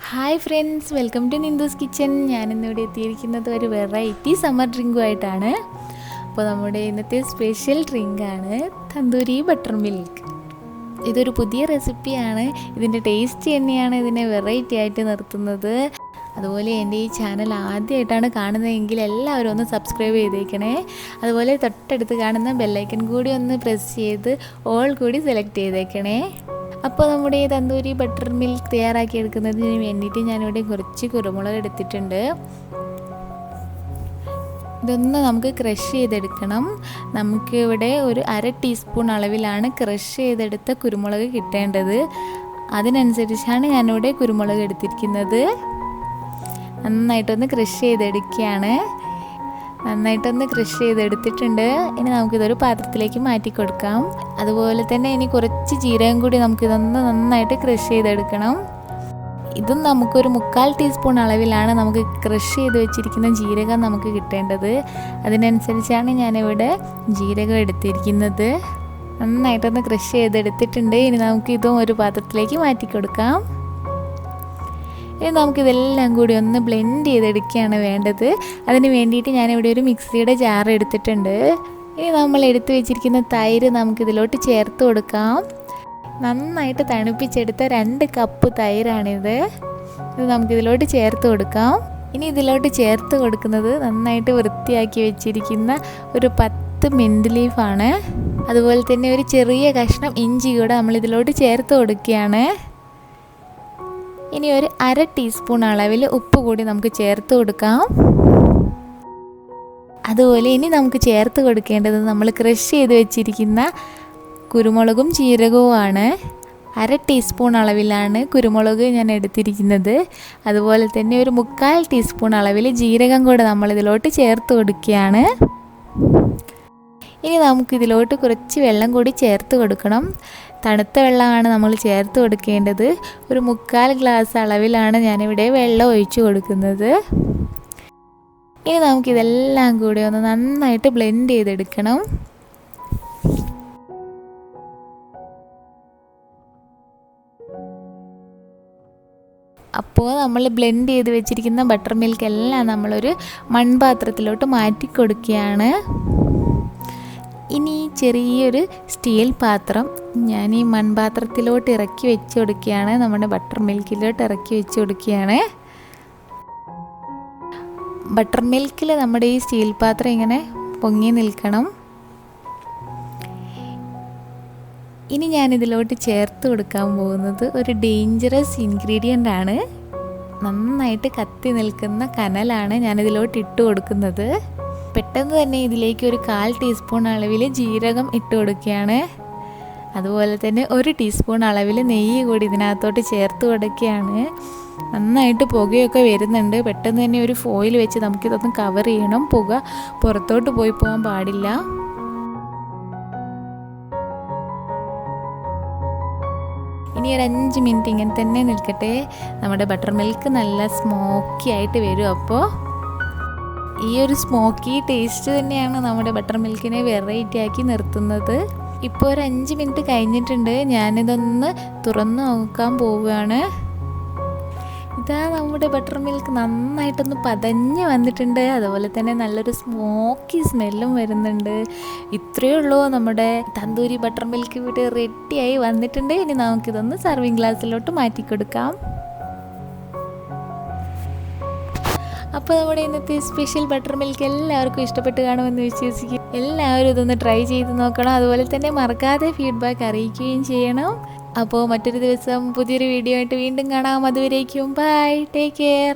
Hi friends, welcome to Nindu's kitchen. ഞാനിന്നിവിടെ എത്തിയിരിക്കുന്നത് ഒരു വെറൈറ്റി സമ്മർ ഡ്രിങ്കുമായിട്ടാണ്. അപ്പോൾ നമ്മുടെ ഇന്നത്തെ സ്പെഷ്യൽ ഡ്രിങ്കാണ് തന്തൂരി ബട്ടർ മിൽക്ക്. ഇതൊരു പുതിയ റെസിപ്പിയാണ്. ഇതിൻ്റെ ടേസ്റ്റ് തന്നെയാണ് ഇതിനെ വെറൈറ്റി ആയിട്ട് നിർത്തുന്നത്. അതുപോലെ എൻ്റെ ഈ ചാനൽ ആദ്യമായിട്ടാണ് കാണുന്നതെങ്കിൽ എല്ലാവരും ഒന്ന് സബ്സ്ക്രൈബ് ചെയ്തേക്കണേ. അതുപോലെ തൊട്ടടുത്ത് കാണുന്ന ബെല്ലൈക്കൺ കൂടി ഒന്ന് പ്രസ് ചെയ്ത് ഓൾ കൂടി സെലക്ട് ചെയ്തേക്കണേ. അപ്പോൾ നമ്മുടെ ഈ തന്തൂരി ബട്ടർ മിൽക്ക് തയ്യാറാക്കി എടുക്കുന്നതിന് വേണ്ടിയിട്ട് ഞാനിവിടെ കുറച്ച് കുരുമുളക് എടുത്തിട്ടുണ്ട്. ഇതൊന്ന് നമുക്ക് ക്രഷ് ചെയ്തെടുക്കണം. നമുക്ക് ഇവിടെ ഒരു 1/2 ടീസ്പൂൺ അളവിലാണ് ക്രഷ് ചെയ്തെടുത്ത കുരുമുളക് കിട്ടേണ്ടത്. അതിനനുസരിച്ചാണ് ഞാനിവിടെ കുരുമുളക് എടുത്തിരിക്കുന്നത്. നന്നായിട്ടൊന്ന് ക്രഷ് ചെയ്തെടുക്കുകയാണ്. നന്നായിട്ടൊന്ന് ക്രഷ് ചെയ്തെടുത്തിട്ടുണ്ട്. ഇനി നമുക്കിതൊരു പാത്രത്തിലേക്ക് മാറ്റി കൊടുക്കാം. അതുപോലെ തന്നെ ഇനി കുറച്ച് ജീരകം കൂടി നമുക്കിതൊന്ന് നന്നായിട്ട് ക്രഷ് ചെയ്തെടുക്കണം. ഇതും നമുക്കൊരു 1/4 ടീസ്പൂൺ അളവിലാണ് നമുക്ക് ക്രഷ് ചെയ്ത് വെച്ചിരിക്കുന്ന ജീരകം നമുക്ക് കിട്ടേണ്ടത്. അതിനനുസരിച്ചാണ് ഞാനിവിടെ ജീരകം എടുത്തിരിക്കുന്നത്. നന്നായിട്ടൊന്ന് ക്രഷ് ചെയ്തെടുത്തിട്ടുണ്ട്. ഇനി നമുക്ക് ഇതും ഒരു പാത്രത്തിലേക്ക് മാറ്റി കൊടുക്കാം. ഇനി നമുക്കിതെല്ലാം കൂടി ഒന്ന് ബ്ലെൻഡ് ചെയ്തെടുക്കുകയാണ് വേണ്ടത്. അതിന് വേണ്ടിയിട്ട് ഞാനിവിടെ ഒരു മിക്സിയുടെ ജാർ എടുത്തിട്ടുണ്ട്. ഇനി നമ്മൾ എടുത്തു വെച്ചിരിക്കുന്ന തൈര് നമുക്കിതിലോട്ട് ചേർത്ത് കൊടുക്കാം. നന്നായിട്ട് തണുപ്പിച്ചെടുത്ത 2 കപ്പ് തൈരാണിത്. ഇത് നമുക്കിതിലോട്ട് ചേർത്ത് കൊടുക്കാം. ഇനി ഇതിലോട്ട് ചേർത്ത് കൊടുക്കുന്നത് നന്നായിട്ട് വൃത്തിയാക്കി വെച്ചിരിക്കുന്ന ഒരു 10 മിൻറ്റ് ലീഫാണ്. അതുപോലെ തന്നെ ഒരു ചെറിയ കഷ്ണം ഇഞ്ചി കൂടെ നമ്മളിതിലോട്ട് ചേർത്ത് കൊടുക്കുകയാണ്. ഇനി ഒരു 1/2 ടീസ്പൂൺ അളവിൽ ഉപ്പ് കൂടി നമുക്ക് ചേർത്ത് കൊടുക്കാം. അതുപോലെ ഇനി നമുക്ക് ചേർത്ത് കൊടുക്കേണ്ടത് നമ്മൾ ക്രഷ് ചെയ്ത് വെച്ചിരിക്കുന്ന കുരുമുളകും ജീരകവുമാണ്. 1/2 ടീസ്പൂൺ അളവിലാണ് കുരുമുളക് ഞാൻ എടുത്തിരിക്കുന്നത്. അതുപോലെ തന്നെ ഒരു 1/4 ടീസ്പൂൺ അളവിൽ ജീരകം കൂടെ നമ്മളിതിലോട്ട് ചേർത്ത് കൊടുക്കുകയാണ്. ഇനി നമുക്കിതിലോട്ട് കുറച്ച് വെള്ളം കൂടി ചേർത്ത് കൊടുക്കണം. തണുത്ത വെള്ളമാണ് നമ്മൾ ചേർത്ത് കൊടുക്കേണ്ടത്. ഒരു 1/4 ഗ്ലാസ് അളവിലാണ് ഞാനിവിടെ വെള്ളം ഒഴിച്ചു കൊടുക്കുന്നത്. ഇനി നമുക്കിതെല്ലാം കൂടി ഒന്ന് നന്നായിട്ട് ബ്ലെൻഡ് ചെയ്തെടുക്കണം. അപ്പോൾ നമ്മൾ ബ്ലെൻഡ് ചെയ്ത് വെച്ചിരിക്കുന്ന ബട്ടർ മിൽക്ക് എല്ലാം നമ്മളൊരു മൺപാത്രത്തിലോട്ട് മാറ്റി കൊടുക്കുകയാണ്. ഇനി ചെറിയൊരു സ്റ്റീൽ പാത്രം ഞാൻ ഈ മൺപാത്രത്തിലോട്ട് ഇറക്കി വെച്ച് കൊടുക്കുകയാണ്. നമ്മുടെ ബട്ടർ മിൽക്കിലോട്ട് ഇറക്കി വെച്ച് കൊടുക്കുകയാണ്. ബട്ടർ മിൽക്കിൽ നമ്മുടെ ഈ സ്റ്റീൽ പാത്രം ഇങ്ങനെ പൊങ്ങി നിൽക്കണം. ഇനി ഞാനിതിലോട്ട് ചേർത്ത് കൊടുക്കാൻ പോകുന്നത് ഒരു ഡേഞ്ചറസ് ഇൻഗ്രീഡിയൻ്റ് ആണ്. നന്നായിട്ട് കത്തി നിൽക്കുന്ന കനലാണ് ഞാനിതിലോട്ട് ഇട്ട് കൊടുക്കുന്നത്. പെട്ടെന്ന് തന്നെ ഇതിലേക്ക് ഒരു 1/4 ടീസ്പൂൺ അളവിൽ ജീരകം ഇട്ട് കൊടുക്കുകയാണ്. അതുപോലെ തന്നെ 1 ടീസ്പൂൺ അളവിൽ നെയ്യ് കൂടി ഇതിനകത്തോട്ട് ചേർത്ത് കൊടുക്കുകയാണ്. നന്നായിട്ട് പുകയൊക്കെ വരുന്നുണ്ട്. പെട്ടെന്ന് തന്നെ ഒരു ഫോയിൽ വെച്ച് നമുക്കിതൊന്ന് കവർ ചെയ്യണം. പുക പുറത്തോട്ട് പോകാൻ പാടില്ല. ഇനി ഒരു 5 മിനിറ്റ് ഇങ്ങനെ തന്നെ നിൽക്കട്ടെ. നമ്മുടെ ബട്ടർ മിൽക്ക് നല്ല സ്മോക്കി ആയിട്ട് വരും. അപ്പോൾ ഈ ഒരു സ്മോക്കി ടേസ്റ്റ് തന്നെയാണ് നമ്മുടെ ബട്ടർ മിൽക്കിനെ വെറൈറ്റി ആക്കി നിർത്തുന്നത്. ഇപ്പോൾ ഒരു 5 മിനിറ്റ് കഴിഞ്ഞിട്ടുണ്ട്. ഞാനിതൊന്ന് തുറന്ന് നോക്കാൻ പോവുകയാണ്. ഇതാ നമ്മുടെ ബട്ടർ മിൽക്ക് നന്നായിട്ടൊന്ന് പതഞ്ഞ് വന്നിട്ടുണ്ട്. അതുപോലെ തന്നെ നല്ലൊരു സ്മോക്കി സ്മെല്ലും വരുന്നുണ്ട്. ഇത്രയേ ഉള്ളൂ, നമ്മുടെ തന്തൂരി ബട്ടർ മിൽക്ക് ഇവിടെ റെഡിയായി വന്നിട്ടുണ്ട്. ഇനി നമുക്കിതൊന്ന് സർവിങ് ഗ്ലാസ്സിലോട്ട് മാറ്റി കൊടുക്കാം. അപ്പോൾ നമ്മുടെ ഇന്നത്തെ സ്പെഷ്യൽ ബട്ടർ മിൽക്ക് എല്ലാവർക്കും ഇഷ്ടപ്പെട്ട് കാണുമെന്ന് വിശ്വസിക്കും. എല്ലാവരും ഇതൊന്ന് ട്രൈ ചെയ്ത് നോക്കണം. അതുപോലെ തന്നെ മറക്കാതെ ഫീഡ്ബാക്ക് അറിയിക്കുകയും ചെയ്യണം. അപ്പോൾ മറ്റൊരു ദിവസം പുതിയൊരു വീഡിയോ ആയിട്ട് വീണ്ടും കാണാം. അതുവരേക്കും ബൈ, ടേക്ക് കെയർ.